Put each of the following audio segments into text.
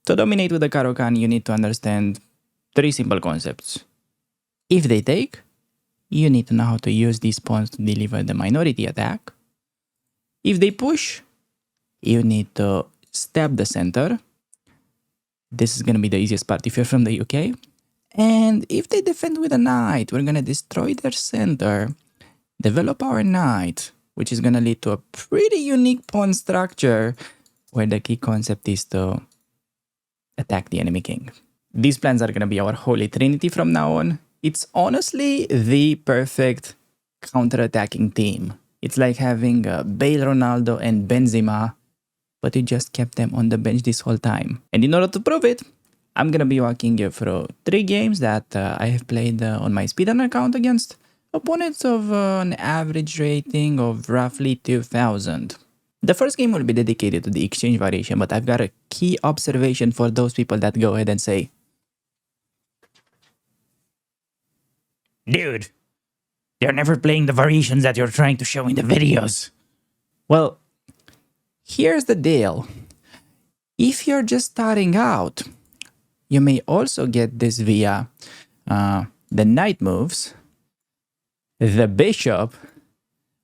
To dominate with the Caro-Kann, you need to understand three simple concepts. If they take, you need to know how to use these pawns to deliver the minority attack. If they push, you need to stab the center. This is going to be the easiest part if you're from the UK. And if they defend with a knight, we're going to destroy their center, develop our knight, which is going to lead to a pretty unique pawn structure where the key concept is to attack the enemy king. These plans are going to be our holy trinity from now on. It's honestly the perfect counter-attacking team. It's like having Bale, Ronaldo, and Benzema, but you just kept them on the bench this whole time. And in order to prove it, I'm going to be walking you through 3 games that I have played on my speedrun account against opponents of an average rating of roughly 2000. The first game will be dedicated to the exchange variation, but I've got a key observation for those people that go ahead and say, "Dude, they're never playing the variations that you're trying to show in the videos." Well, here's the deal. If you're just starting out, you may also get this via the knight moves, the bishop,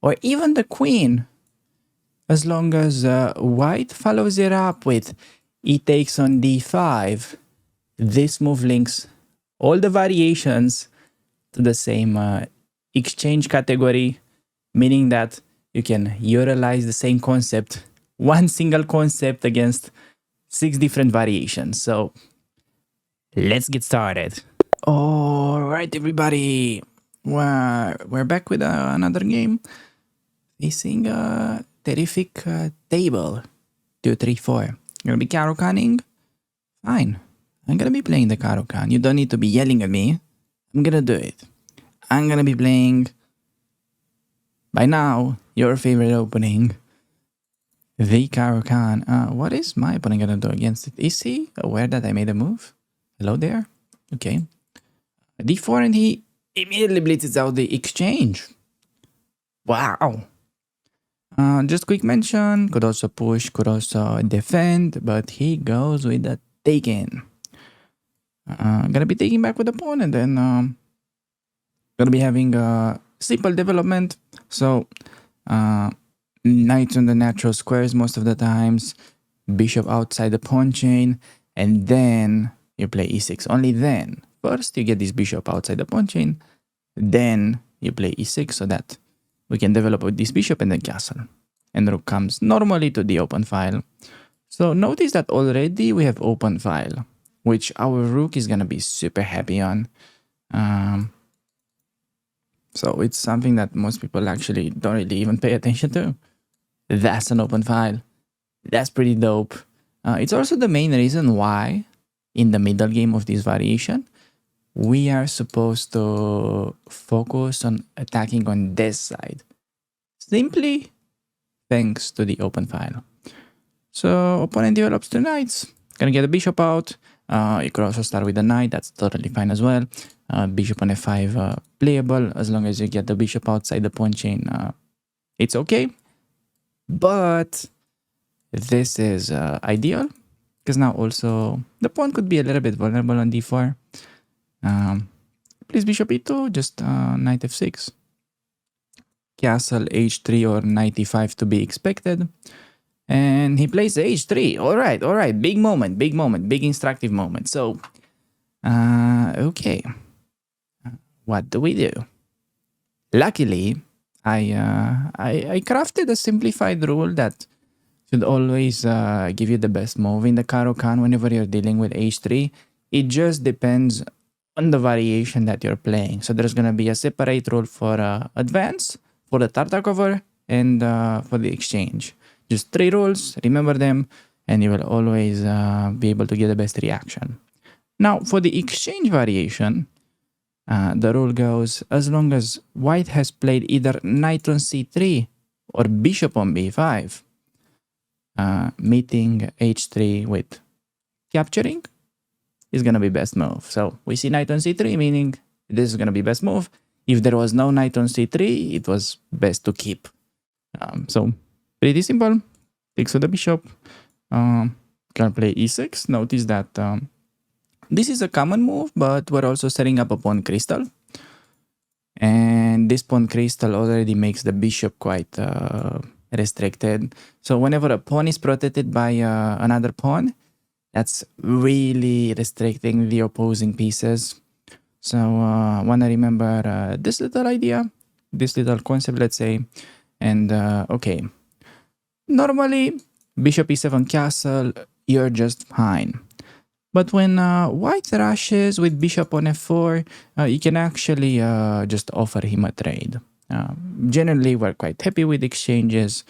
or even the queen, as long as white follows it up with e takes on d5. This move links all the variations to the same exchange category, meaning that you can utilize the same concept, one single concept against 6 different variations. So let's get started. All right, everybody. We're back with another game facing a terrific table. 2, 3, 4. Gonna be Caro-Kanning? Fine. I'm gonna be playing the Caro-Kann. You don't need to be yelling at me. I'm gonna do it. I'm gonna be playing, by now, your favorite opening, the Caro-Kann. What is my opponent gonna do against it? Is he aware that I made a move? Hello there? Okay. d4, and he immediately blitzes out the exchange. Wow. Just quick mention, could also push, could also defend, but he goes with the taken. Gonna be taking back with the pawn, and then gonna be having a simple development. So knights on the natural squares most of the times, bishop outside the pawn chain, and then you play e6. Only then. First you get this bishop outside the pawn chain, then you play e6 so that we can develop with this bishop and then castle. And rook comes normally to the open file. So notice that already we have open file, which our rook is gonna be super happy on. So it's something that most people actually don't really even pay attention to. That's an open file. That's pretty dope. It's also the main reason why in the middle game of this variation, we are supposed to focus on attacking on this side. Simply thanks to the open file. So opponent develops 2 knights. Gonna get a bishop out. You could also start with a knight. That's totally fine as well. Bishop on f5 playable as long as you get the bishop outside the pawn chain. It's okay. But this is ideal because now also the pawn could be a little bit vulnerable on d4. Please bishop e2, just knight f6. Castle h3 or knight e5 to be expected. And he plays h3. All right. Big moment, big instructive moment. So, okay. What do we do? Luckily, I crafted a simplified rule that should always give you the best move in the Caro-Kann whenever you're dealing with h3. It just depends on the variation that you're playing. So there's going to be a separate rule for advance, for the Tartakower, and for the exchange. Just 3 rules, remember them, and you will always be able to get the best reaction. Now, for the exchange variation, the rule goes, as long as white has played either knight on c3 or bishop on b5, meeting h3 with capturing is going to be best move. So we see knight on c3, meaning this is going to be best move. If there was no knight on c3, it was best to keep. So pretty simple. Takes to the bishop. Gonna play e6. Notice that this is a common move, but we're also setting up a pawn crystal. And this pawn crystal already makes the bishop quite restricted. So whenever a pawn is protected by another pawn, that's really restricting the opposing pieces. So want to remember this little idea, this little concept, let's say. And okay, normally bishop e7 castle, you're just fine. But when white rushes with bishop on f4, you can actually just offer him a trade. Generally, we're quite happy with exchanges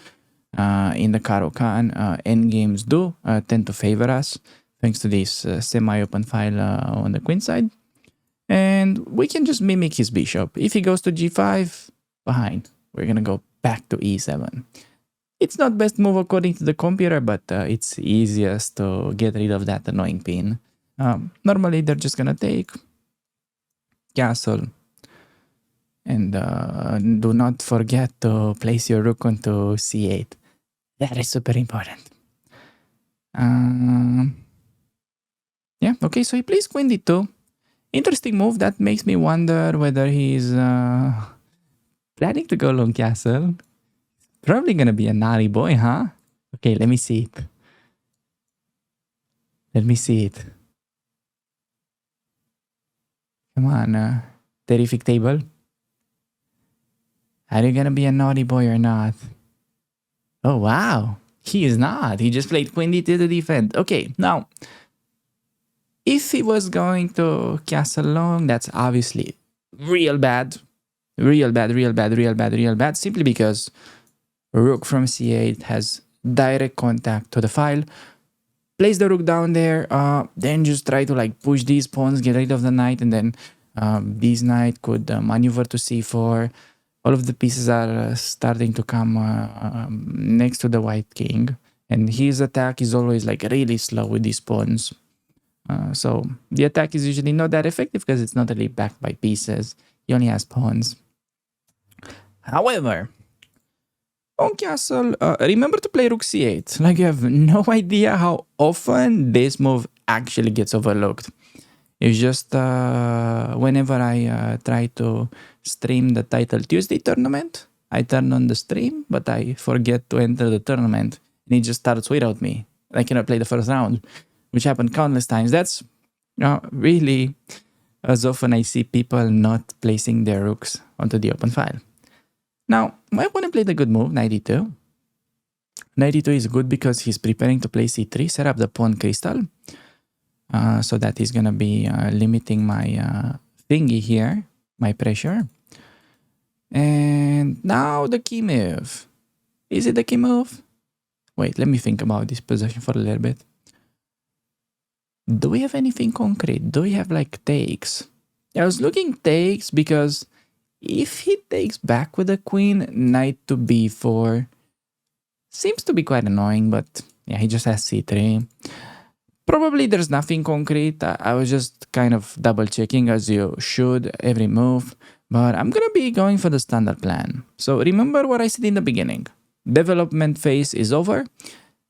in the Caro-Kann. Endgames do tend to favor us, thanks to this semi-open file on the queen side. And we can just mimic his bishop. If he goes to g5, fine. We're going to go back to e7. It's not best move according to the computer, but it's easiest to get rid of that annoying pin. Normally, they're just going to take castle. And do not forget to place your rook onto c8. That is super important. Yeah, okay, so he plays queen d2. Interesting move. That makes me wonder whether he's planning to go long castle. Probably gonna be a naughty boy, huh? Okay, let me see it. Let me see it. Come on, terrific table. Are you gonna be a naughty boy or not? Oh, wow. He is not. He just played queen d2 to defend. Okay, now, if he was going to castle long, that's obviously real bad. Real bad, real bad, real bad, real bad. Simply because rook from c8 has direct contact to the file. Place the rook down there, then just try to like push these pawns, get rid of the knight, and then this knight could maneuver to c4. All of the pieces are starting to come next to the white king, and his attack is always like really slow with these pawns. So the attack is usually not that effective because it's not really backed by pieces. He only has pawns. However, on castle, remember to play rook c8. Like, you have no idea how often this move actually gets overlooked. It's just whenever I try to stream the Title Tuesday tournament, I turn on the stream, but I forget to enter the tournament, and it just starts without me. I cannot play the first round, which happened countless times. That's really as often I see people not placing their rooks onto the open file. Now, my opponent played a good move, knight e2. Knight e2 is good because he's preparing to play c3, set up the pawn crystal, so that he's going to be limiting my thingy here, my pressure. And now the key move. Is it the key move? Wait, let me think about this position for a little bit. Do we have anything concrete? Do we have like takes? I was looking takes because if he takes back with the queen, knight to b4 seems to be quite annoying, but yeah, he just has c3. Probably there's nothing concrete. I was just kind of double checking, as you should every move, but I'm gonna be going for the standard plan. So remember what I said in the beginning. Development phase is over.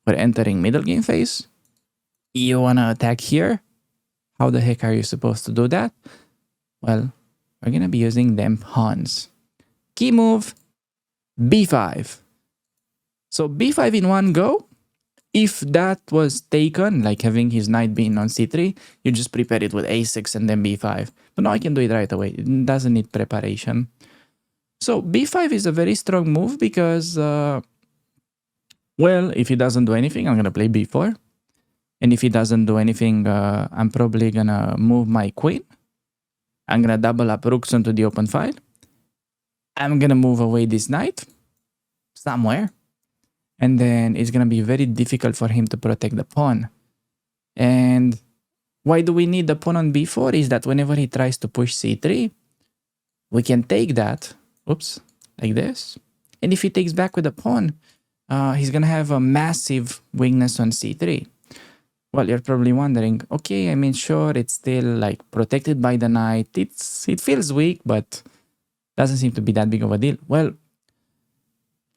We're entering middle game phase. You wanna attack here? How the heck are you supposed to do that? Well, we're gonna be using them pawns. Key move, b5. So b5 in one go. If that was taken, like having his knight being on c3, you just prepare it with a6 and then b5. But now I can do it right away. It doesn't need preparation. So b5 is a very strong move because, well, if he doesn't do anything, I'm gonna play b4. And if he doesn't do anything, I'm probably gonna move my queen. I'm gonna double up rooks onto the open file. I'm gonna move away this knight somewhere. And then it's gonna be very difficult for him to protect the pawn. And why do we need the pawn on b4 is that whenever he tries to push c3, we can take that, oops, like this. And if he takes back with the pawn, he's gonna have a massive weakness on c3. Well, you're probably wondering, okay, I mean, sure, it's still like protected by the knight. It feels weak, but doesn't seem to be that big of a deal. Well,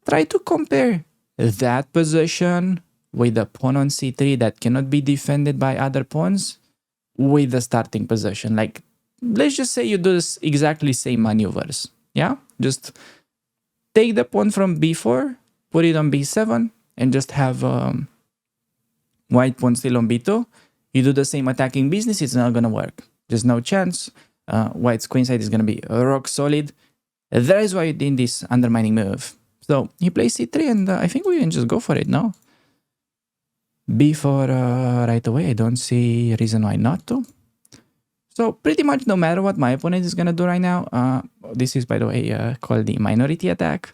try to compare that position with a pawn on c3 that cannot be defended by other pawns with the starting position. Like, let's just say you do this exactly same maneuvers. Yeah, just take the pawn from b4, put it on b7, and just have white pawn still on b2. You do the same attacking business, it's not gonna work. There's no chance. White's queenside is gonna be rock solid. That is why you did this undermining move. So he plays c3, and I think we can just go for it now. b4 right away. I don't see a reason why not to. So pretty much no matter what my opponent is gonna do right now, this is, by the way, called the minority attack.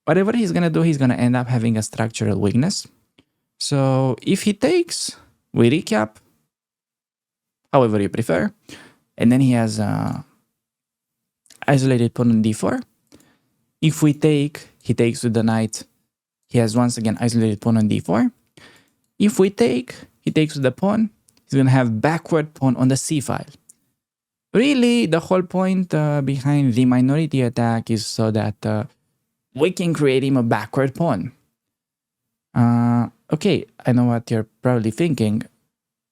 Whatever he's gonna do, he's gonna end up having a structural weakness. So if he takes, we recap, however you prefer, and then he has isolated pawn on d4. If we take, he takes with the knight. He has once again isolated pawn on d4. If we take, he takes with the pawn. He's going to have backward pawn on the c file. Really, the whole point behind the minority attack is so that we can create him a backward pawn. Okay, I know what you're probably thinking.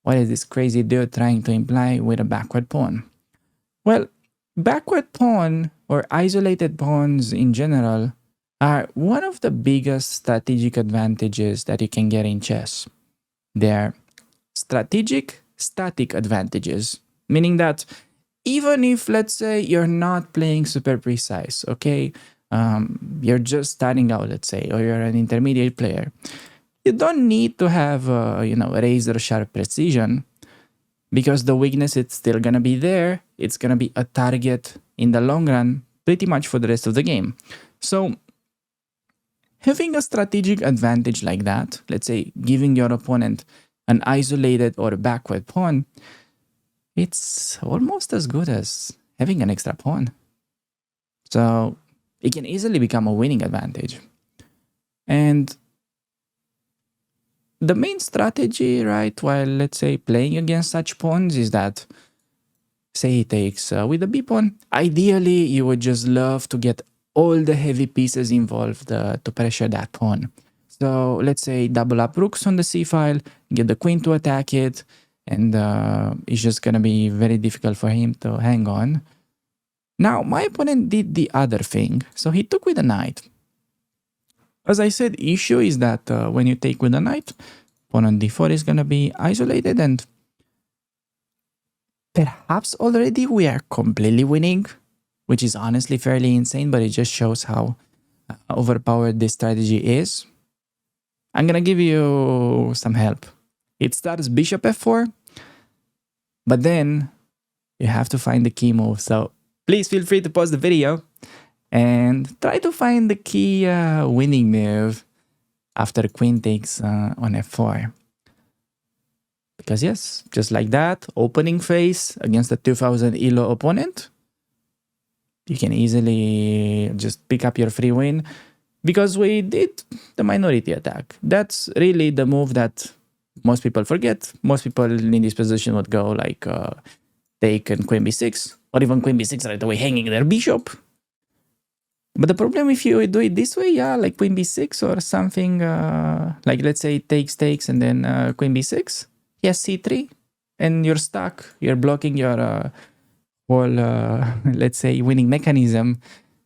What is this crazy dude trying to imply with a backward pawn? Well, backward pawn or isolated pawns in general are one of the biggest strategic advantages that you can get in chess. They're strategic static advantages, meaning that even if, let's say, you're not playing super precise, okay, you're just starting out, let's say, or you're an intermediate player, you don't need to have, razor sharp precision, because the weakness is still gonna be there. It's gonna be a target in the long run, pretty much for the rest of the game. So having a strategic advantage like that, let's say giving your opponent an isolated or backward pawn, it's almost as good as having an extra pawn. So it can easily become a winning advantage. And the main strategy, right, while, let's say, playing against such pawns is that, say he takes with the b pawn, ideally you would just love to get all the heavy pieces involved to pressure that pawn. So let's say double up rooks on the c file, get the queen to attack it, and it's just going to be very difficult for him to hang on. Now, my opponent did the other thing, so he took with the knight. As I said, issue is that when you take with the knight, pawn on d4 is going to be isolated, and perhaps already we are completely winning, which is honestly fairly insane, but it just shows how overpowered this strategy is. I'm going to give you some help. It starts bishop f4, but then you have to find the key move. So please feel free to pause the video and try to find the key winning move after queen takes on f4. Because yes, just like that, opening phase against a 2000 elo opponent, you can easily just pick up your free win, because we did the minority attack. That's really the move that most people forget. Most people in this position would go like take and queen b6, or even queen b6 right away, hanging their bishop. But the problem if you do it this way, yeah, like queen b6 or something, like let's say takes, and then queen b6, yes, c3, and you're stuck. You're blocking your whole, let's say, winning mechanism.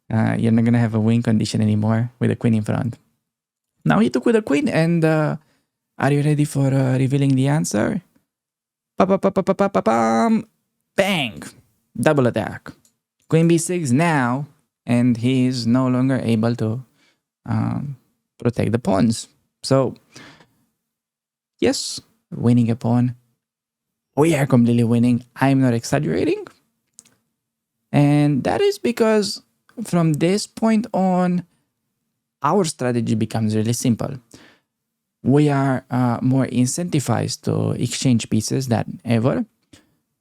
You're not going to have a win condition anymore with the queen in front. Now he took with the queen, and are you ready for revealing the answer? Bang! Double attack. Queen b6 now, and he is no longer able to protect the pawns. So, yes, winning a pawn. We are completely winning. I'm not exaggerating. And that is because from this point on, our strategy becomes really simple. We are more incentivized to exchange pieces than ever.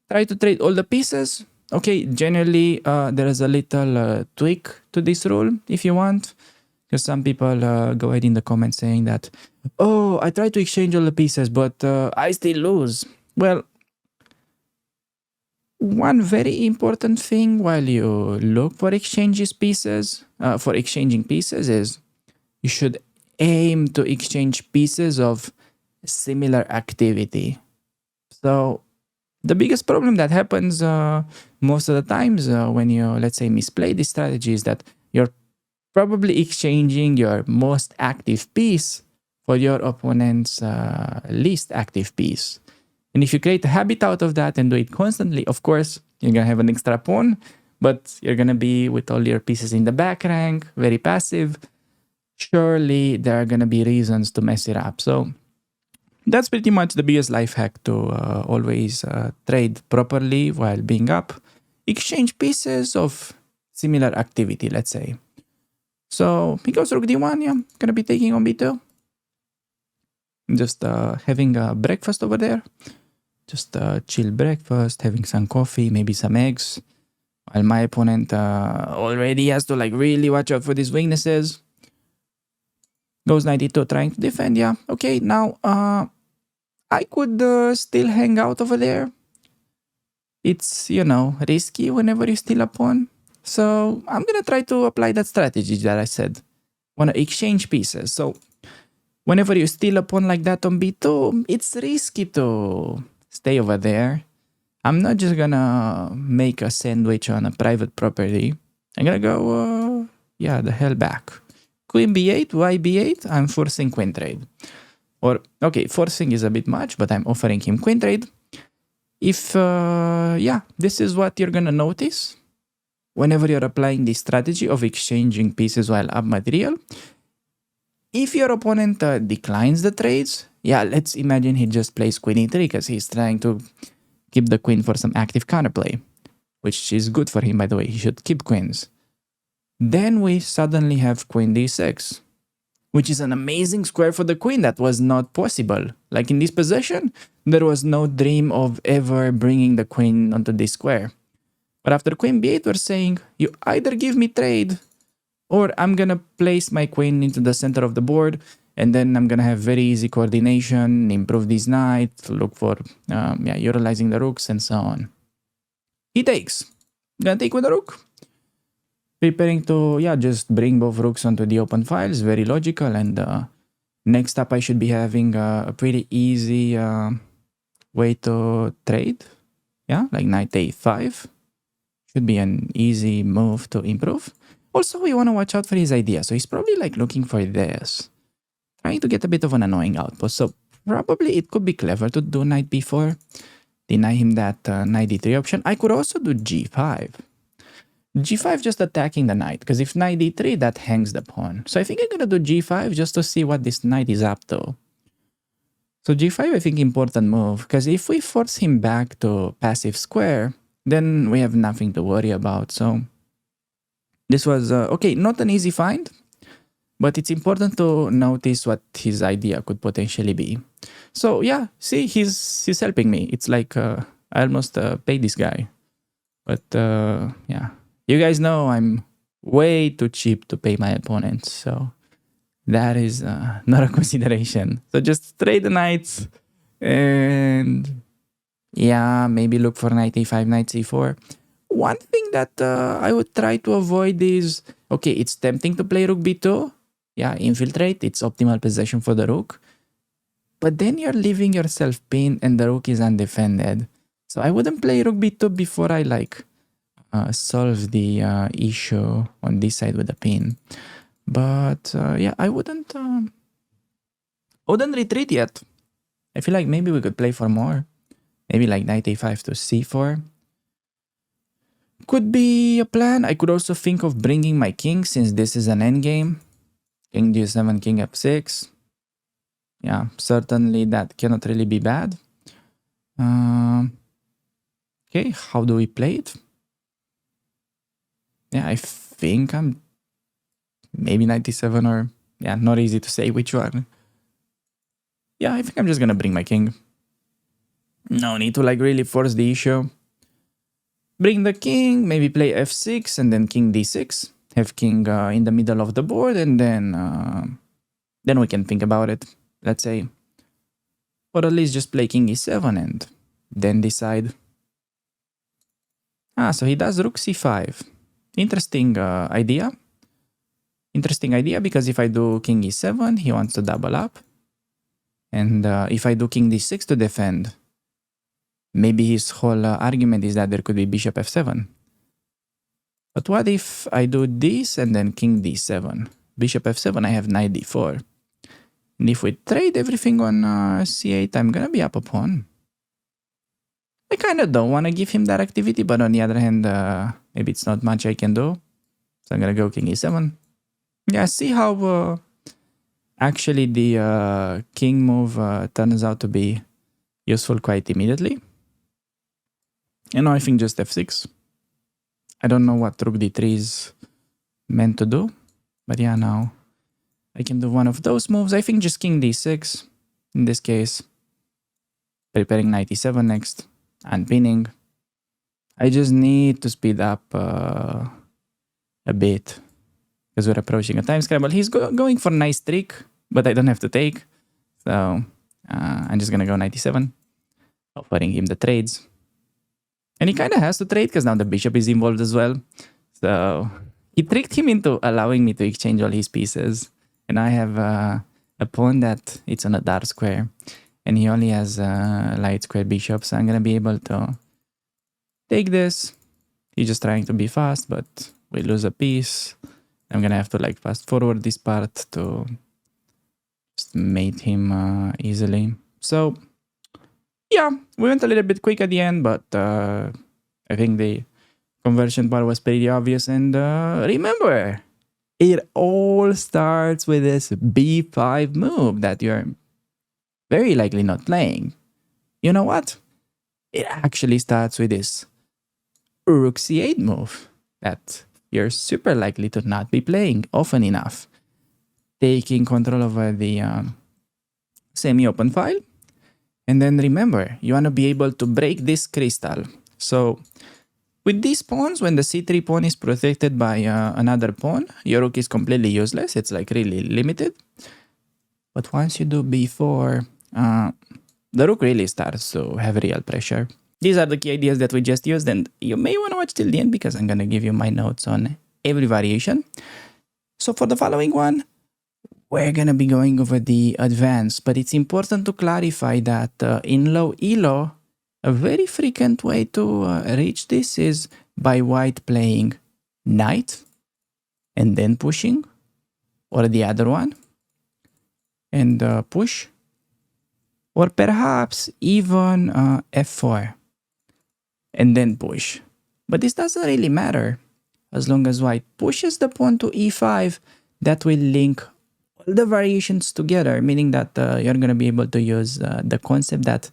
Try to trade all the pieces. Okay, generally, there is a little tweak to this rule if you want. Because some people go ahead in the comments saying that, oh, I try to exchange all the pieces, but I still lose. Well, one very important thing while you look for exchanging pieces is you should aim to exchange pieces of similar activity. So the biggest problem that happens most of the times when you, let's say, misplay this strategy is that you're probably exchanging your most active piece for your opponent's least active piece. And if you create a habit out of that and do it constantly, of course, you're going to have an extra pawn, but you're going to be with all your pieces in the back rank, very passive. Surely there are going to be reasons to mess it up. So that's pretty much the biggest life hack to always trade properly while being up. Exchange pieces of similar activity, let's say. So he goes rook d1, yeah, gonna be taking on b2. Just having a breakfast over there. Just chill breakfast, having some coffee, maybe some eggs. While my opponent already has to like really watch out for these weaknesses. Goes 92, trying to defend, yeah. Okay, now I could still hang out over there. It's, you know, risky whenever you steal a pawn. So I'm going to try to apply that strategy that I said. Want to exchange pieces. So whenever you steal a pawn like that on b2, it's risky to stay over there. I'm not just going to make a sandwich on a private property. I'm going to go, yeah, the hell back. Queen b8, why b8? I'm forcing queen trade. Or, okay, forcing is a bit much, but I'm offering him queen trade. If, yeah, this is what you're going to notice whenever you're applying this strategy of exchanging pieces while up material. If your opponent declines the trades, yeah, let's imagine he just plays queen e3 because he's trying to keep the queen for some active counterplay, which is good for him, by the way. He should keep queens. Then we suddenly have queen d6, which is an amazing square for the queen that was not possible. Like in this position, there was no dream of ever bringing the queen onto this square. But after queen b8, we're saying, you either give me trade, or I'm going to place my queen into the center of the board, and then I'm going to have very easy coordination, improve this knight, look for yeah, utilizing the rooks, and so on. He takes. Gonna take with the rook. Preparing to, yeah, just bring both rooks onto the open files. Very logical. And next up, I should be having a pretty easy way to trade. Yeah, like knight a5. Should be an easy move to improve. Also, we want to watch out for his idea. So he's probably like looking for this. Trying to get a bit of an annoying outpost. So probably it could be clever to do knight b4. Deny him that knight d3 option. I could also do g5. g5 just attacking the knight, because if knight d3, that hangs the pawn. So I think I'm going to do g5 just to see what this knight is up to. So g5, I think, important move, because if we force him back to passive square, then we have nothing to worry about. So this was, okay, not an easy find, but it's important to notice what his idea could potentially be. So yeah, see, he's helping me. It's like I almost paid this guy. But yeah. You guys know I'm way too cheap to pay my opponents, so that is not a consideration. So just trade the knights, and yeah, maybe look for knight a5, knight c4. One thing that I would try to avoid is, okay, it's tempting to play rook b2. Yeah, infiltrate, it's optimal position for the rook. But then you're leaving yourself pinned and the rook is undefended. So I wouldn't play rook b2 before I like solve the issue on this side with the pin. But yeah, I wouldn't retreat yet. I feel like maybe we could play for more. Maybe like knight a5 to c4. Could be a plan. I could also think of bringing my king, since this is an endgame. King g7, king f6. Yeah, certainly that cannot really be bad. Okay, how do we play it? Yeah, I think I'm maybe 97, or yeah, not easy to say which one. Yeah, I think I'm just gonna bring my king. No need to like really force the issue. Bring the king, maybe play f6 and then king d6. Have king in the middle of the board, and then we can think about it, let's say. Or at least just play king e7 and then decide. Ah, so he does rook c5. Interesting idea. Interesting idea, because if I do king e7, he wants to double up. And if I do king d6 to defend, maybe his whole argument is that there could be bishop f7. But what if I do this and then king d7? Bishop f7, I have knight d4. And if we trade everything on c8, I'm gonna be up a pawn. I kind of don't want to give him that activity, but on the other hand, maybe it's not much I can do. So I'm gonna go king e7. Yeah, see how actually the king move turns out to be useful quite immediately. And now I think just f6. I don't know what rook d3 is meant to do. But yeah, now I can do one of those moves. I think just king d6 in this case. Preparing knight e7 next. Unpinning. I just need to speed up a bit, because we're approaching a time scramble. He's going for a nice trick, but I don't have to take. So I'm just going to go knight e7, offering him the trades. And he kind of has to trade, because now the bishop is involved as well. So he tricked him into allowing me to exchange all his pieces. And I have a pawn that it's on a dark square. And he only has a light square bishop. So I'm going to be able to take this. He's just trying to be fast, but we lose a piece. I'm going to have to like fast forward this part to just mate him easily. So yeah, we went a little bit quick at the end, but I think the conversion part was pretty obvious. And remember, it all starts with this b5 move that you're very likely not playing. You know what? It actually starts with this rook c8 move that you're super likely to not be playing often enough. Taking control over the semi-open file. And then remember, you want to be able to break this crystal. So with these pawns, when the c3 pawn is protected by another pawn, your rook is completely useless. It's like really limited. But once you do b4, the rook really starts to have real pressure. These are the key ideas that we just used, and you may want to watch till the end because I'm going to give you my notes on every variation. So for the following one, we're going to be going over the advance, but it's important to clarify that in low elo, a very frequent way to reach this is by white playing knight and then pushing, or the other one, and push, or perhaps even f4 and then push. But this doesn't really matter. As long as white pushes the pawn to e5, that will link all the variations together, meaning that you're going to be able to use the concept that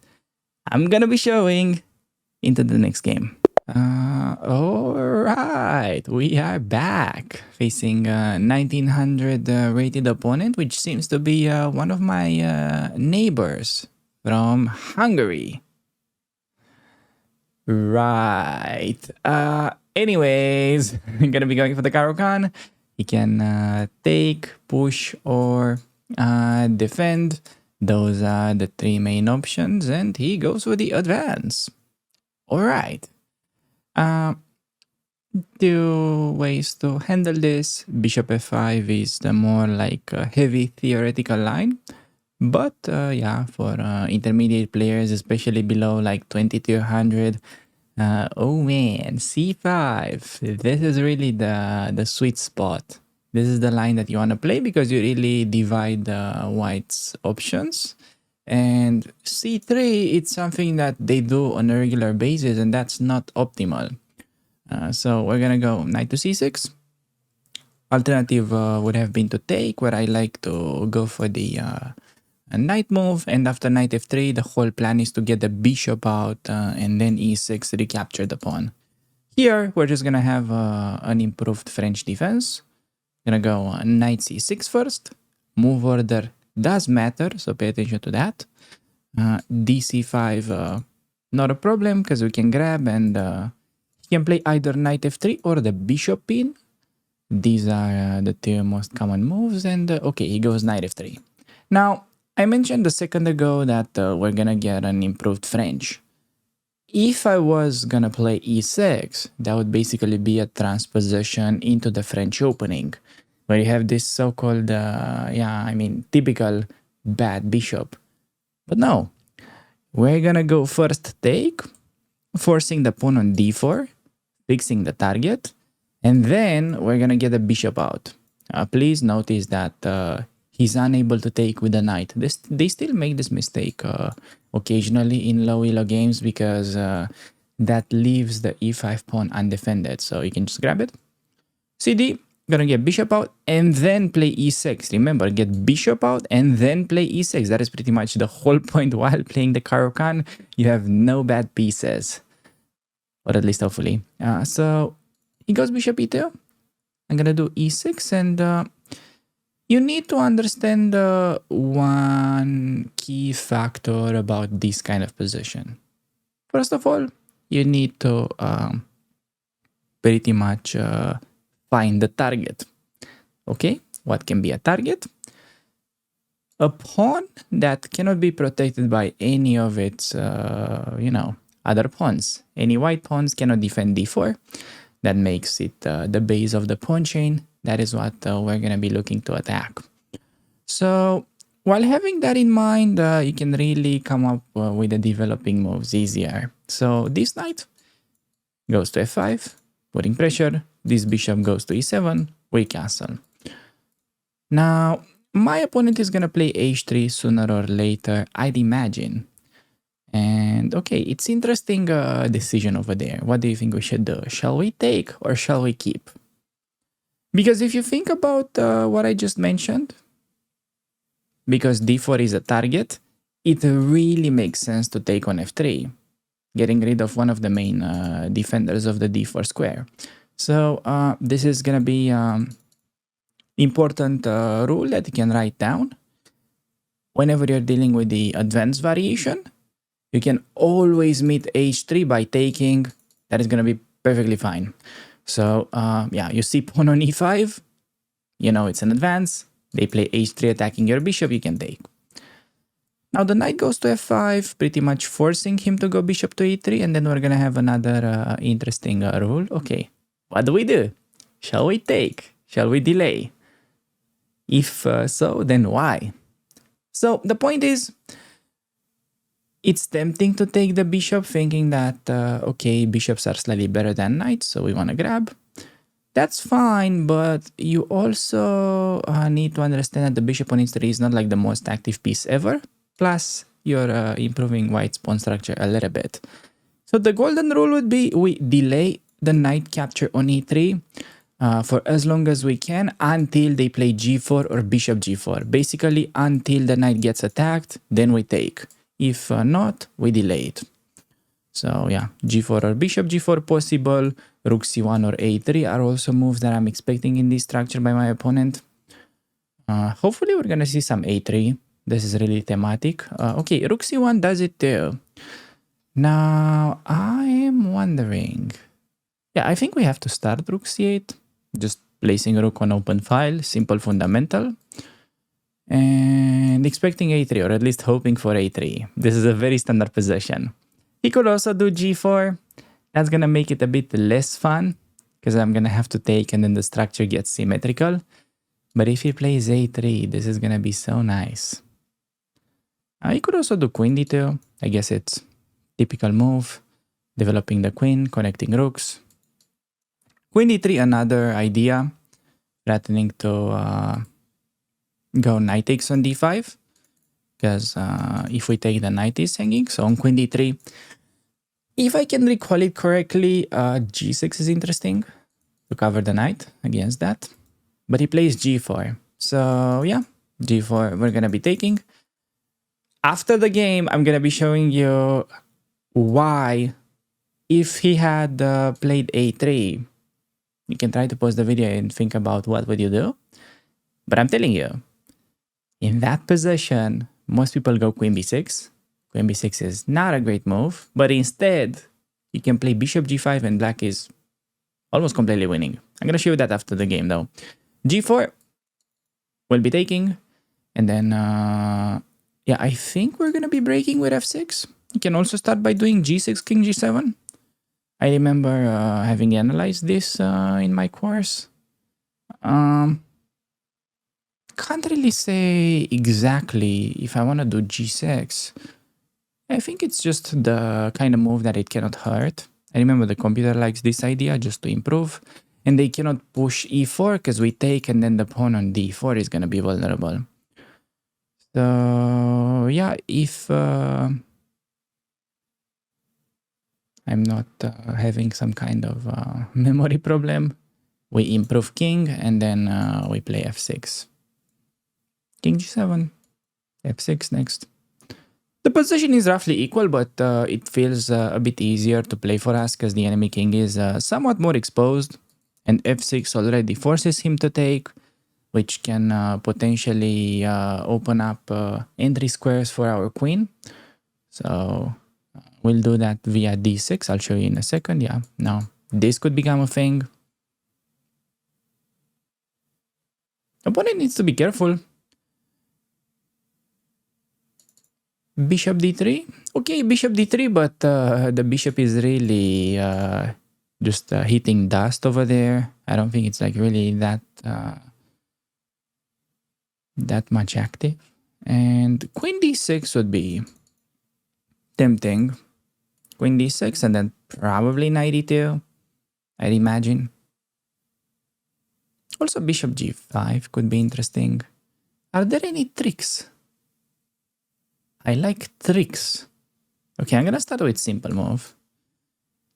I'm going to be showing into the next game. All right, we are back facing a 1900 rated opponent, which seems to be one of my neighbors from Hungary. Right. Anyways, I'm gonna be going for the Caro-Kann. He can take, push, or defend. Those are the three main options, and he goes for the advance. Alright. Two ways to handle this. Bishop f5 is the more like a heavy theoretical line. But yeah, for intermediate players, especially below like 2200, oh man, c5. This is really the sweet spot. This is the line that you want to play because you really divide white's options. And c3, it's something that they do on a regular basis, and that's not optimal. So we're gonna go knight to c6. Alternative would have been to take, where I like to go for the a knight move, and after knight f3, the whole plan is to get the bishop out and then e6, recapture the pawn. Here, we're just gonna have an improved French defense. Gonna go knight c6 first. Move order does matter, so pay attention to that. dc5, not a problem, because we can grab, and he can play either knight f3 or the bishop pin. These are the two most common moves, and okay, he goes knight f3. Now, I mentioned a second ago that we're gonna get an improved French. If I was gonna play e6, that would basically be a transposition into the French opening, where you have this so-called, typical bad bishop. But no, we're gonna go first take, forcing the pawn on d4, fixing the target, and then we're gonna get the bishop out. Please notice that he's unable to take with the knight. They still make this mistake occasionally in low elo games because that leaves the e5 pawn undefended. So you can just grab it. CD, gonna get bishop out and then play e6. Remember, get bishop out and then play e6. That is pretty much the whole point while playing the Caro-Kann. You have no bad pieces. Or at least hopefully. So he goes bishop e2. I'm gonna do e6 and you need to understand one key factor about this kind of position. First of all, you need to pretty much find the target. Okay, what can be a target? A pawn that cannot be protected by any of its, other pawns. Any white pawns cannot defend d4. That makes it the base of the pawn chain. That is what we're going to be looking to attack. So while having that in mind, you can really come up with the developing moves easier. So this knight goes to f5, putting pressure. This bishop goes to e7, we castle. Now, my opponent is going to play h3 sooner or later, I'd imagine. And okay, it's interesting decision over there. What do you think we should do? Shall we take or shall we keep? Because if you think about what I just mentioned, because d4 is a target, it really makes sense to take on f3, getting rid of one of the main defenders of the d4 square. So this is going to be important rule that you can write down. Whenever you're dealing with the advanced variation, you can always meet h3 by taking. That is going to be perfectly fine. So you see pawn on e5, you know it's an advance. They play h3 attacking your bishop, you can take. Now the knight goes to f5, pretty much forcing him to go bishop to e3, and then we're going to have another interesting rule. Okay, what do we do? Shall we take? Shall we delay? If so, then why? So the point is, it's tempting to take the bishop thinking that, okay, bishops are slightly better than knights, so we want to grab. That's fine, but you also need to understand that the bishop on e3 is not like the most active piece ever. Plus, you're improving white's pawn structure a little bit. So the golden rule would be we delay the knight capture on e3 for as long as we can until they play g4 or bishop g4. Basically, until the knight gets attacked, then we take. If not, we delay it. So yeah, g4 or bishop g4 possible. Rook c1 or a3 are also moves that I'm expecting in this structure by my opponent. Hopefully we're gonna see some a3. This is really thematic. Okay, rook c1 does it too. Now I am wondering. Yeah, I think we have to start rook c8. Just placing rook on open file, simple fundamental. And expecting a3, or at least hoping for a3. This is a very standard position. He could also do g4. That's going to make it a bit less fun, because I'm going to have to take and then the structure gets symmetrical. But if he plays a3, this is going to be so nice. He could also do queen d2. I guess it's typical move. Developing the queen, connecting rooks. Queen d3, another idea. Threatening to go knight takes on d5. Because if we take, the knight is hanging. So on queen d3. If I can recall it correctly, g6 is interesting to cover the knight against that. But he plays g4. So yeah, g4 we're going to be taking. After the game, I'm going to be showing you why, if he had played a3, you can try to pause the video and think about what would you do. But I'm telling you, in that position, most people go queen b6. Queen b6 is not a great move, but instead, you can play bishop g5 and black is almost completely winning. I'm going to show you that after the game though. g4 will be taking, and then, yeah, I think we're going to be breaking with f6. You can also start by doing g6, king g7. I remember having analyzed this in my course. can't really say exactly if I want to do g6. I think it's just the kind of move that it cannot hurt. I remember the computer likes this idea just to improve. And they cannot push e4 because we take and then the pawn on d4 is going to be vulnerable. So yeah, if I'm not having some kind of memory problem, we improve king and then we play f6. King g7, f6 next. The position is roughly equal, but it feels a bit easier to play for us because the enemy king is somewhat more exposed, and f6 already forces him to take, which can potentially open up entry squares for our queen. So we'll do that via d6. I'll show you in a second. Yeah, now this could become a thing. Opponent needs to be careful. Bishop d3. Okay, bishop d3, but the bishop is really just hitting dust over there. I don't think it's like really that much active. And queen d6 would be tempting. Queen d6 and then probably knight e2, I'd imagine. Also bishop g5 could be interesting. Are there any tricks? I like tricks. Okay, I'm gonna start with simple move.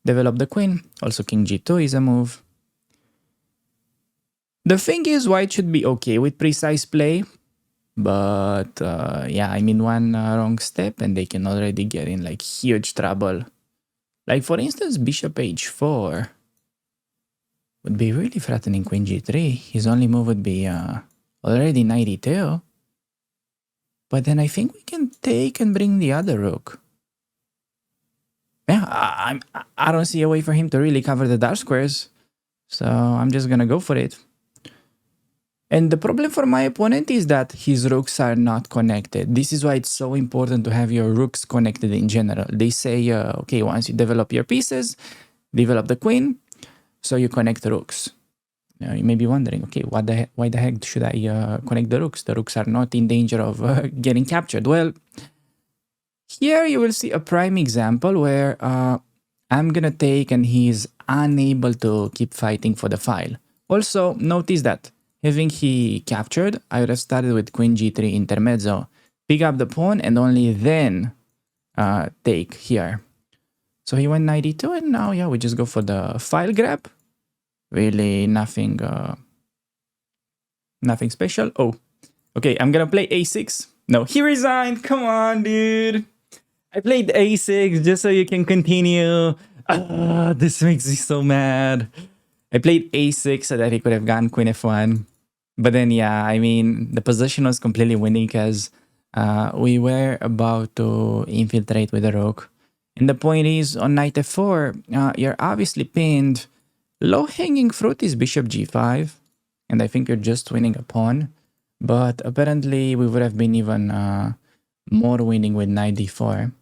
Develop the queen. Also king g2 is a move. The thing is, white should be okay with precise play. But yeah, I mean one wrong step and they can already get in like huge trouble. Like for instance, bishop h4 would be really threatening queen g3. His only move would be already knight e2. But then I think we can take and bring the other rook. Yeah, I don't see a way for him to really cover the dark squares. So I'm just gonna go for it. And the problem for my opponent is that his rooks are not connected. This is why it's so important to have your rooks connected in general. They say, okay, once you develop your pieces, develop the queen, so you connect the rooks. You may be wondering, okay, why the heck should I connect the rooks? The rooks are not in danger of getting captured. Well, here you will see a prime example where I'm gonna take and he's unable to keep fighting for the file. Also, notice that having he captured, I would have started with queen g3 intermezzo, pick up the pawn and only then take here. So he went knight e2 and now, yeah, we just go for the file grab. Really nothing nothing special. Oh, okay, I'm gonna play a6. No, he resigned. Come on, dude. I played a6 just so you can continue. This makes me so mad. I played a6 so that he could have gotten queen f1. But then, yeah, I mean, the position was completely winning because we were about to infiltrate with the rook. And the point is, on knight f4, you're obviously pinned. Low-hanging fruit is bishop g5, and I think you're just winning a pawn. But apparently, we would have been even more winning with knight d4.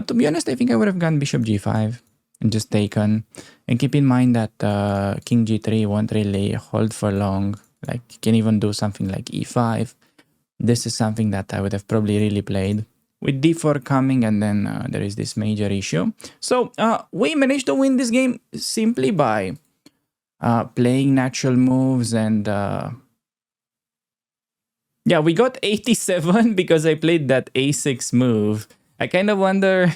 To be honest, I think I would have gone bishop g5 and just taken. And keep in mind that king g3 won't really hold for long. Like, you can even do something like e5. This is something that I would have probably really played. With d4 coming, and then there is this major issue. So, we managed to win this game simply by playing natural moves and yeah, we got 87 because I played that a6 move. I kind of wonder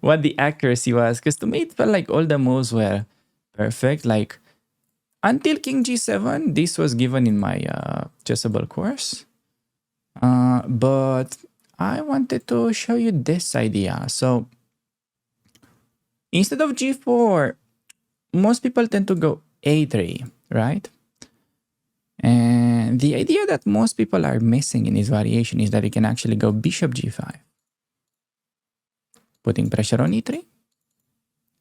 what the accuracy was, because to me it felt like all the moves were perfect. Like until king g7, this was given in my chessable course, but I wanted to show you this idea. So instead of g4, most people tend to go a3, right? And the idea that most people are missing in this variation is that you can actually go bishop g5, putting pressure on e3.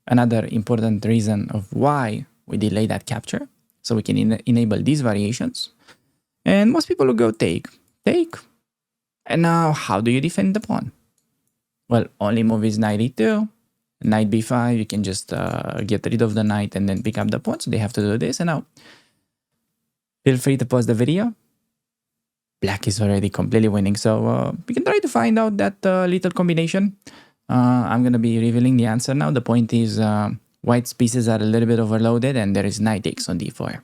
Another important reason of why we delay that capture, so we can enable these variations. And most people will go take. And now, how do you defend the pawn? Well, only move is knight e2. Knight b5, you can just get rid of the knight and then pick up the pawn. So they have to do this. And now, feel free to pause the video black is already completely winning. So we can try to find out that little combination. I'm going to be revealing the answer now. The point is white's pieces are a little bit overloaded and there is knight takes on d4.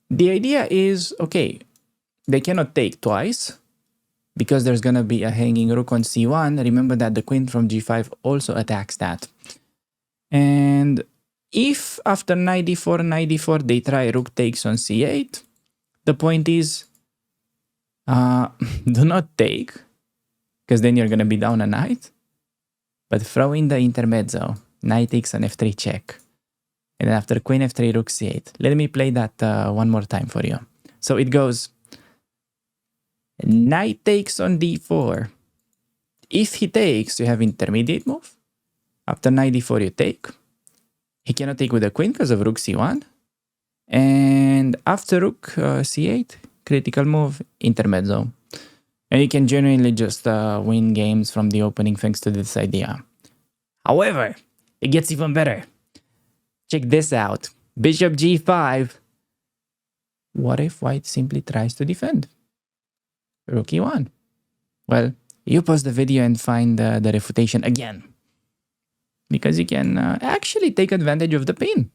The idea is, okay, they cannot take twice because there's going to be a hanging rook on c1. Remember that the queen from g5 also attacks that. And if after knight d4, they try rook takes on c8, the point is do not take, because then you're going to be down a knight, but throw in the intermezzo. Knight takes on f3 check. And then after queen f3, rook c8. Let me play that one more time for you. So it goes knight takes on d4. If he takes, you have intermediate move. After knight d4, you take. He cannot take with the queen because of rook c1. And after rook c8, critical move, intermezzo. And you can genuinely just win games from the opening thanks to this idea. However, it gets even better. Check this out. Bishop g5. What if white simply tries to defend? Rook e1. Well, you pause the video and find the refutation again. Because you can actually take advantage of the pin.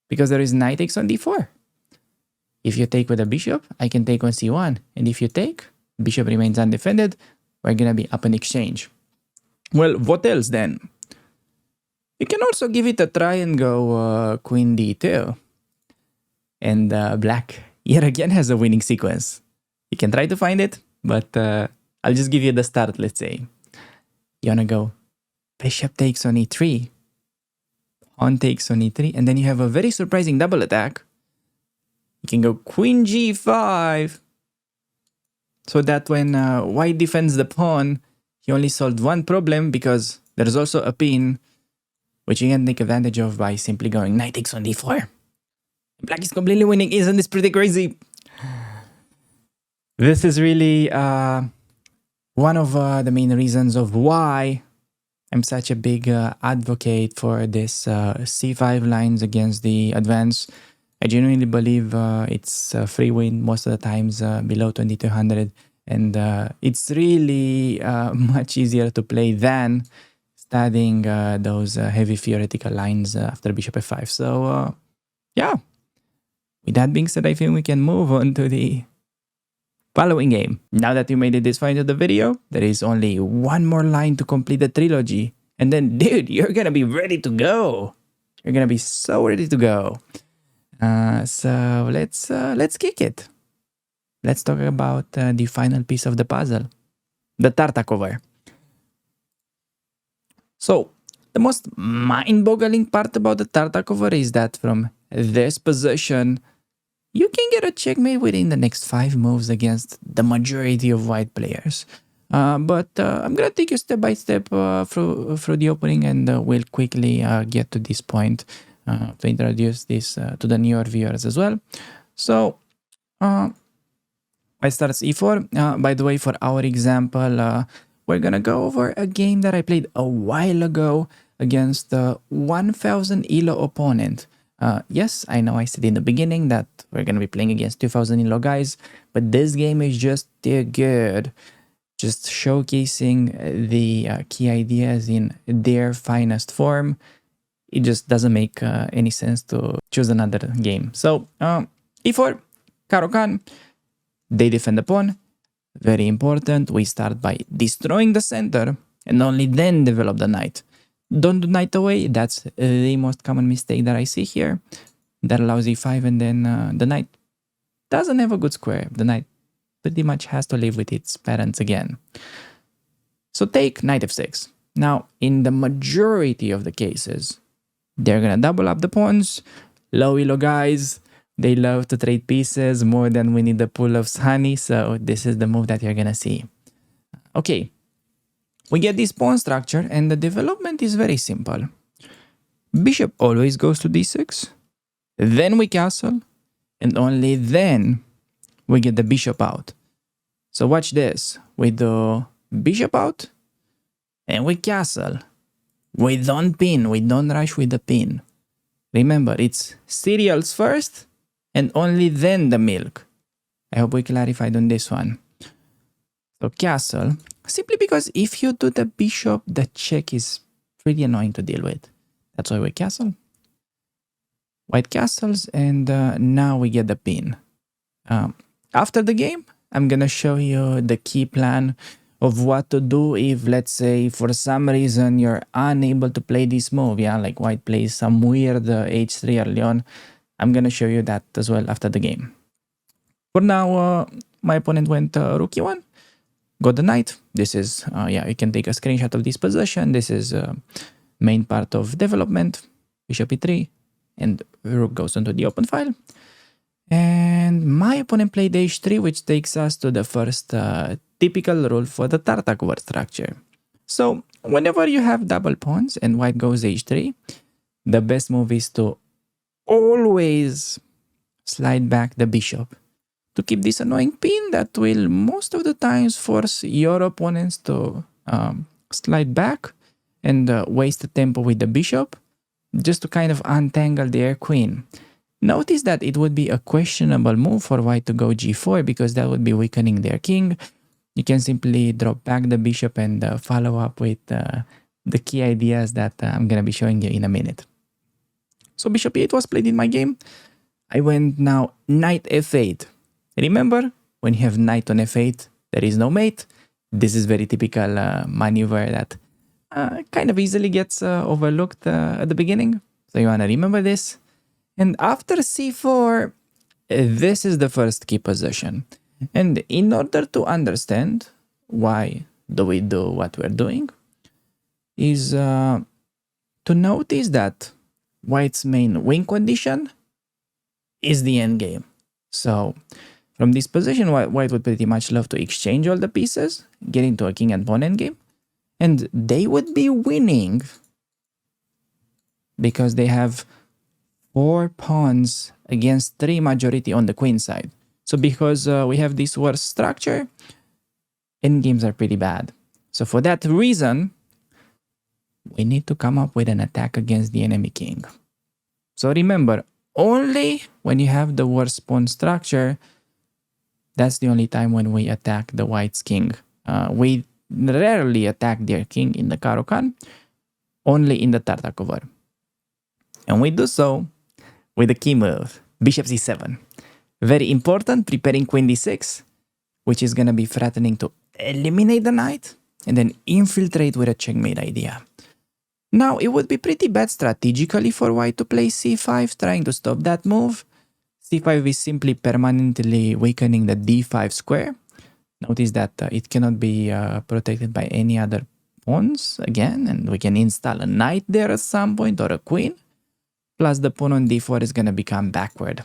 Because there is knight takes on d4. If you take with a bishop, I can take on c1. And if you take, bishop remains undefended. We're going to be up in exchange. Well, what else then? You can also give it a try and go queen d2. And black yet again has a winning sequence. You can try to find it, but I'll just give you the start, let's say. You want to go bishop takes on e3. Pawn takes on e3. And then you have a very surprising double attack. You can go queen g5. So that when white defends the pawn, he only solved one problem because there's also a pin which you can take advantage of by simply going knight takes on d4. Black is completely winning. Isn't this pretty crazy? This is really one of the main reasons of why I'm such a big advocate for this c5 lines against the advance. I genuinely believe it's a free win most of the times below 2200. And it's really much easier to play than studying those heavy theoretical lines after bishop f5. So yeah, with that being said, I think we can move on to the following game. Now that you made it this far into the video, there is only one more line to complete the trilogy. And then, dude, you're gonna be ready to go. You're gonna be so ready to go. So let's kick it. Let's talk about the final piece of the puzzle, the Tartakower. So, the most mind-boggling part about the Tartakower is that from this position, you can get a checkmate within the next 5 moves against the majority of white players. But I'm going to take you step by step through the opening, and we'll quickly get to this point to introduce this to the newer viewers as well. So, I start e4. By the way, for our example, we're going to go over a game that I played a while ago against a 1000 ELO opponent. Yes, I know I said in the beginning that we're going to be playing against 2000 ELO guys, but this game is just too good. Just showcasing the key ideas in their finest form. It just doesn't make any sense to choose another game. So, e4, Caro-Kann, they defend the pawn. Very important, we start by destroying the center and only then develop the knight. Don't do knight away, that's the most common mistake that I see here. That allows e5 and then the knight doesn't have a good square. The knight pretty much has to live with its parents again. So take knight f6. Now, in the majority of the cases, they're gonna double up the pawns. Low elo guys, they love to trade pieces more than we need the pool of honey, so this is the move that you're gonna see. Okay, we get this pawn structure and the development is very simple. Bishop always goes to d6, then we castle, and only then we get the bishop out. So watch this, we do bishop out, and we castle. We don't pin, we don't rush with the pin. Remember, it's cereals first, and only then the milk. I hope we clarified on this one. So castle, simply because if you do the bishop, the check is pretty annoying to deal with. That's why we castle. White castles, and now we get the pin. After the game, I'm gonna show you the key plan of what to do if, let's say, for some reason you're unable to play this move, yeah, like white plays some weird h3 early on. I'm gonna show you that as well after the game. For now, my opponent went rook e1, got the knight. This is, yeah, you can take a screenshot of this position. This is main part of development, bishop e3, and rook goes into the open file. And my opponent played h3, which takes us to the first typical rule for the Tartakower structure. So whenever you have double pawns and white goes h3, the best move is to always slide back the bishop to keep this annoying pin that will most of the times force your opponents to slide back and waste the tempo with the bishop just to kind of untangle their queen. Notice that it would be a questionable move for white to go g4 because that would be weakening their king. You can simply drop back the bishop and follow up with the key ideas that I'm going to be showing you in a minute. So bishop e8 was played in my game. I went now knight f8. Remember, when you have knight on f8, there is no mate. This is very typical maneuver that kind of easily gets overlooked at the beginning. So you want to remember this. And after c4, this is the first key position. And in order to understand why do we do what we're doing, is to notice that white's main win condition is the endgame. So from this position, white would pretty much love to exchange all the pieces, get into a king and pawn endgame, and they would be winning because they have 4 pawns against 3 majority on the queen side. So because we have this worse structure, endgames are pretty bad. So for that reason, we need to come up with an attack against the enemy king. So remember, only when you have the worst pawn structure, that's the only time when we attack the white's king. We rarely attack their king in the Caro-Kann, only in the Tartakower. And we do so with the key move, bishop c7. Very important, preparing queen d6, which is going to be threatening to eliminate the knight and then infiltrate with a checkmate idea. Now, it would be pretty bad strategically for white to play c5, trying to stop that move. c5 is simply permanently weakening the d5 square. Notice that it cannot be protected by any other pawns again, and we can install a knight there at some point or a queen. Plus the pawn on d4 is going to become backward.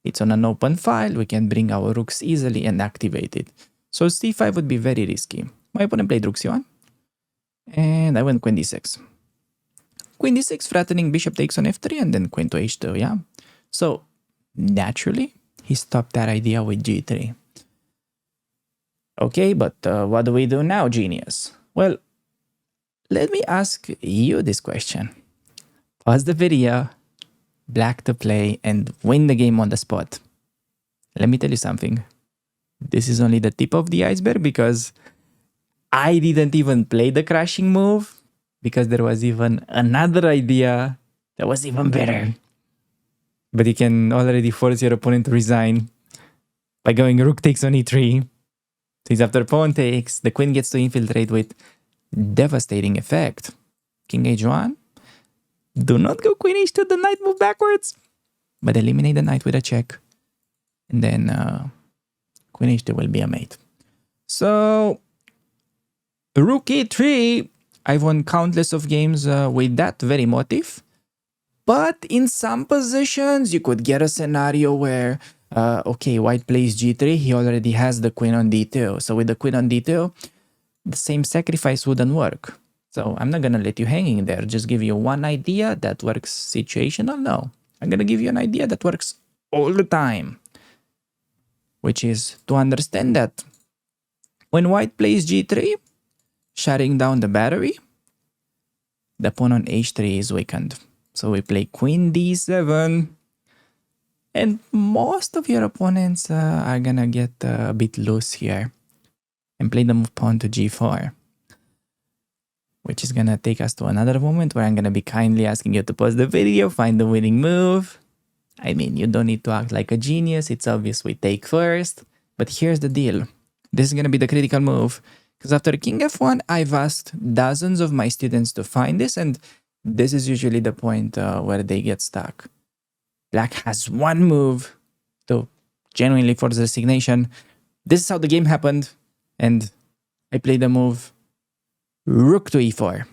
It's on an open file, we can bring our rooks easily and activate it. So c5 would be very risky. My opponent played rook c1, and I went queen d6. Queen d6 threatening bishop takes on f3 and then queen to h2, yeah? So naturally, he stopped that idea with g3. Okay, but what do we do now, genius? Well, let me ask you this question. Pause the video, black to play, and win the game on the spot. Let me tell you something. This is only the tip of the iceberg because I didn't even play the crashing move because there was even another idea that was even better. But you can already force your opponent to resign by going rook takes on e3. Since after pawn takes, the queen gets to infiltrate with devastating effect. King h1. Do not go queen h2, the knight move backwards. But eliminate the knight with a check. And then queen h2 will be a mate. So, rook e3, I've won countless of games with that very motif. But in some positions, you could get a scenario where, okay, white plays g3, he already has the queen on d2. So with the queen on d2, the same sacrifice wouldn't work. So I'm not going to let you hanging there. Just give you one idea that works situational. No, I'm going to give you an idea that works all the time. Which is to understand that when white plays g3, shutting down the battery, the pawn on h3 is weakened. So we play queen d7. And most of your opponents are gonna get a bit loose here and play the move pawn to g4, which is gonna take us to another moment where I'm gonna be kindly asking you to pause the video, find the winning move. I mean, you don't need to act like a genius. It's obvious we take first. But here's the deal. This is gonna be the critical move. Because after king f1, I've asked dozens of my students to find this, and this is usually the point where they get stuck. Black has one move to genuinely force resignation. This is how the game happened, and I played the move rook to e4.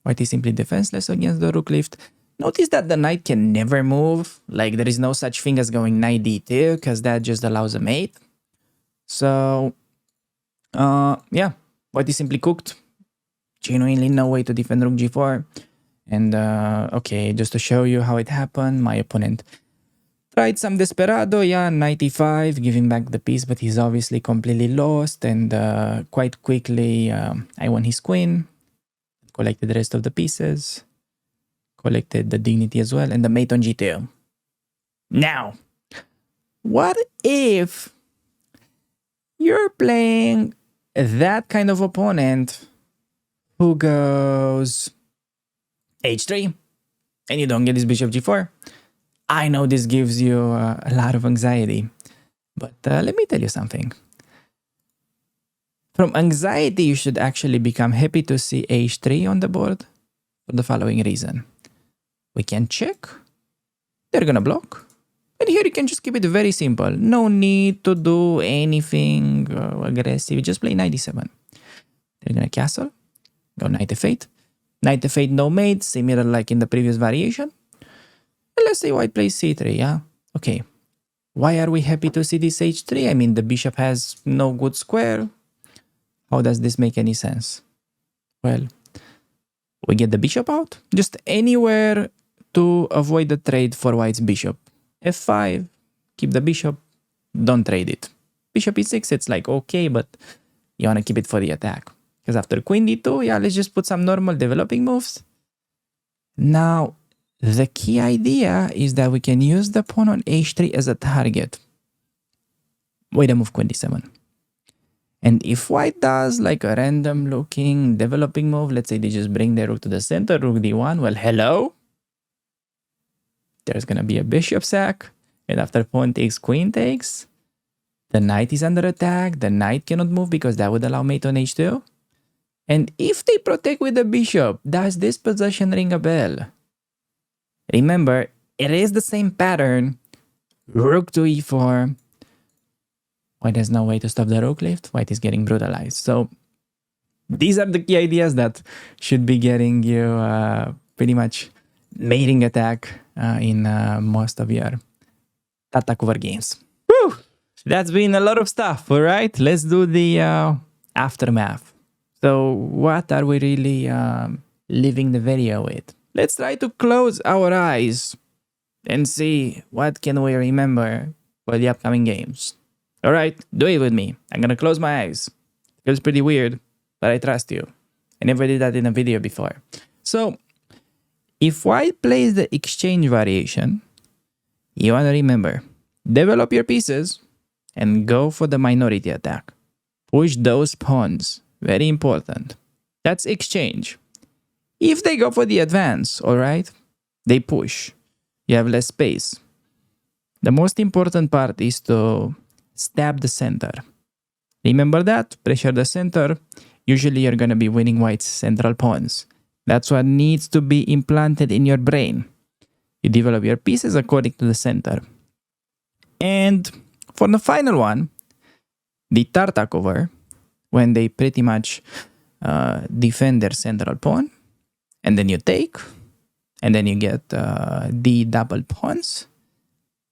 White is simply defenseless against the rook lift. Notice that the knight can never move. Like, there is no such thing as going knight d2, because that just allows a mate. So, yeah, white is simply cooked. Genuinely no way to defend rook g4. And, okay, just to show you how it happened, my opponent tried some desperado, yeah, knight e5, giving back the piece, but he's obviously completely lost. And quite quickly, I won his queen, collected the rest of the pieces, collected the dignity as well, and the mate on g2. Now, what if you're playing that kind of opponent who goes h3 and you don't get this bishop g4? I know this gives you a lot of anxiety, but let me tell you something. From anxiety, you should actually become happy to see h3 on the board for the following reason. We can check, they're gonna block, and here you can just keep it very simple. No need to do anything aggressive, just play knight d7. They're gonna castle, go knight f8. Knight f8, no mate, similar like in the previous variation. And let's say white plays c3, yeah? Okay, why are we happy to see this h3? I mean, the bishop has no good square. How does this make any sense? Well, we get the bishop out, just anywhere to avoid the trade for white's bishop. f5, keep the bishop, don't trade it. Bishop e6, it's like okay, but you want to keep it for the attack. Because after queen d2, yeah, let's just put some normal developing moves. Now, the key idea is that we can use the pawn on h3 as a target. Wait a move, queen d7. And if white does like a random looking developing move, let's say they just bring their rook to the center, rook d1, well, hello? There's gonna be a bishop sack, and after pawn takes, queen takes, the knight is under attack, the knight cannot move because that would allow mate on h2. And if they protect with the bishop, does this position ring a bell? Remember, it is the same pattern. Rook to e4. White has no way to stop the rook lift. White is getting brutalized. So these are the key ideas that should be getting you pretty much mating attack in most of your Tartakower games. Whew! That's been a lot of stuff, all right? Let's do the aftermath. So what are we really leaving the video with? Let's try to close our eyes and see what can we remember for the upcoming games. All right, do it with me. I'm gonna close my eyes. Feels pretty weird, but I trust you. I never did that in a video before. So, if white plays the exchange variation, you wanna remember, develop your pieces and go for the minority attack. Push those pawns. Very important. That's exchange. If they go for the advance, all right, they push. You have less space. The most important part is to stab the center. Remember that? Pressure the center. Usually you're going to be winning white's central pawns. That's what needs to be implanted in your brain. You develop your pieces according to the center. And for the final one, the Tartakower, when they pretty much defend their central pawn, and then you take, and then you get the double pawns,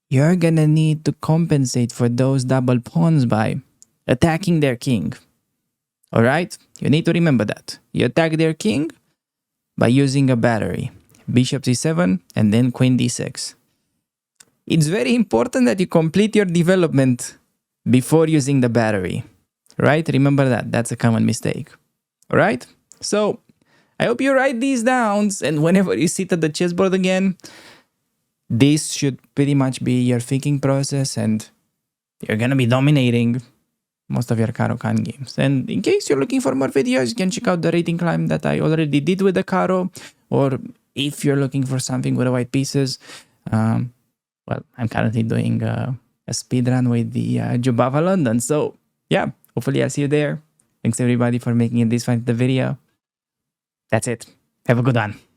you're gonna need to compensate for those double pawns by attacking their king. Alright? You need to remember that. You attack their king by using a battery. Bishop c7 and then queen d6. It's very important that you complete your development before using the battery. Right? Remember that. That's a common mistake. Alright? So, I hope you write these down, and whenever you sit at the chessboard again, this should pretty much be your thinking process, and you're gonna be dominating most of your Caro-Kann games. And in case you're looking for more videos, you can check out the rating climb that I already did with the Caro, or if you're looking for something with the white pieces, well, I'm currently doing a speedrun with the Jubava London. So yeah, hopefully I'll see you there. Thanks everybody for making it this far into the video. That's it. Have a good one.